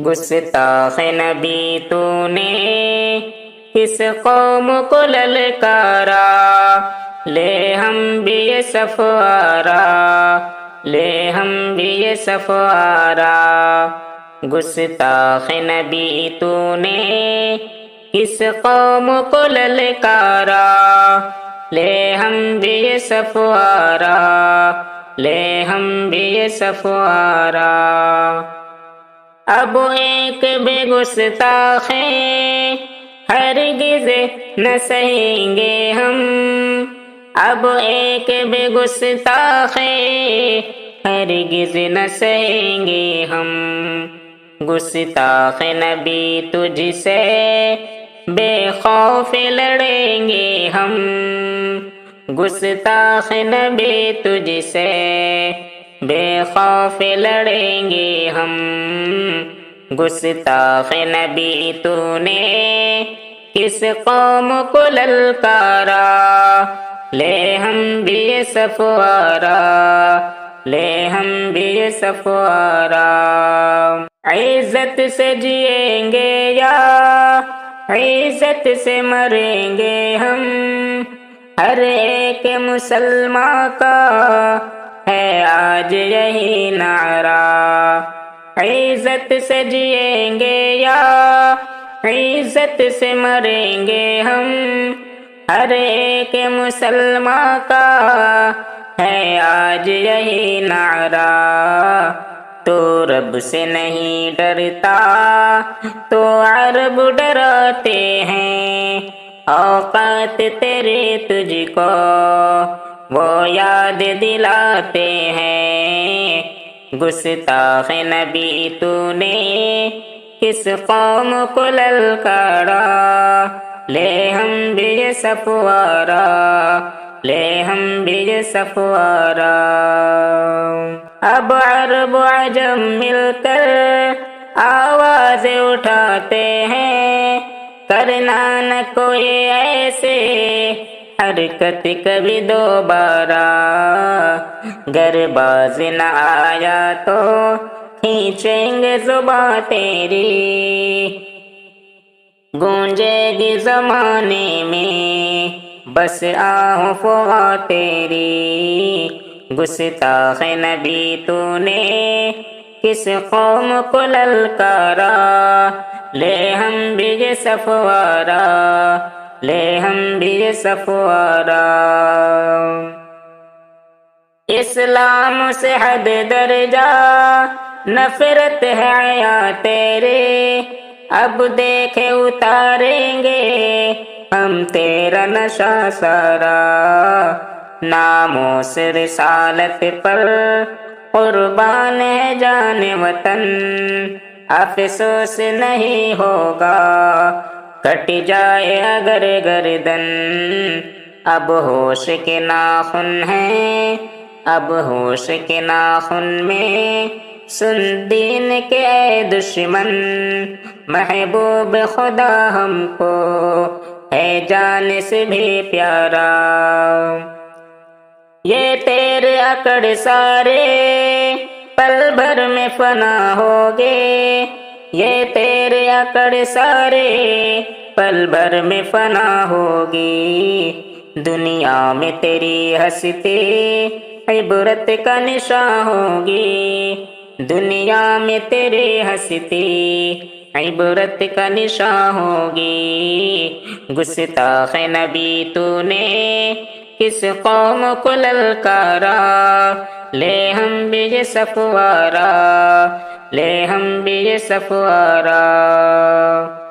گستاخ نبی تو نے کس قوم کو للکارا، لے ہم بھی یہ صفارا، لے ہم بھی یہ صفارا۔ گستاخ نبی تو نے کس قوم کو للکارا، لے ہم بھی یہ صفارا، لے ہم بھی یہ صفارا۔ اب ایک بے گستاخ ہرگز نہ سہیں گے ہم، اب ایک بے گستاخ ہرگز نہ سہیں گے ہم۔ گستاخ نبی تجھ سے بے خوف لڑیں گے ہم، گستاخ نبی تجھ سے بے خوف لڑیں گے ہم۔ گستاخ نبی تو نے کس قوم کو للکارا، لے ہم بھی یہ صفارا، لے ہم بھی یہ صفارا۔ عزت سے جئیں گے یا عزت سے مریں گے ہم، ہر ایک مسلمان کا ہے آج یہی نعرہ۔ عزت سے جئیں گے یا عزت سے مریں گے ہم، ہر ایک مسلمان کا ہے آج یہی نعرہ۔ تو رب سے نہیں ڈرتا تو عرب ڈراتے ہیں، اوقات تیرے تجھ کو وہ یاد دلاتے ہیں۔ گستاخ نبی تو نے کس قوم کو للکارا، لے ہم بھی یہ صفارا، لے ہم بھی یہ صفارا۔ اب عرب عجم مل کر آواز اٹھاتے ہیں، کرنا نہ کوئی ایسے حرکت کبھی دوبارہ، گر باز نہ آیا تو کھینچیں گے زباں تیری، گونجے گی زمانے میں بس آہ فغاں تیری۔ گستاخ نبی تو نے کس قوم کو للکارا، لے ہم بھی یہ صفارا، لے ہم بھی یہ صفارا۔ اسلام سے حد درجہ نفرت ہے حیا تیرے، اب دیکھے اتاریں گے ہم تیرا نشہ سارا۔ ناموس رسالت پر قربان ہے جان وطن، افسوس نہیں ہوگا کٹ جائے اگر گردن۔ اب ہوش کے ناخن ہیں، اب ہوش کے ناخن میں سن دین کے اے دشمن، محبوب خدا ہم کو ہے جان سے بھی پیارا۔ یہ تیرے اکڑ سارے پل بھر میں فنا ہوگے، یہ تیرے اکڑ سارے پل بھر میں فنا ہوگی۔ دنیا میں تیری ہستی عبرت کا نشاں ہوگی، دنیا میں تیری ہستی عبرت کا نشاں ہوگی۔ گستاخ نبی تو نے کس قوم کو للکارا، لے ہم بھی یہ صفارا، لے ہم بھی یہ صفارا۔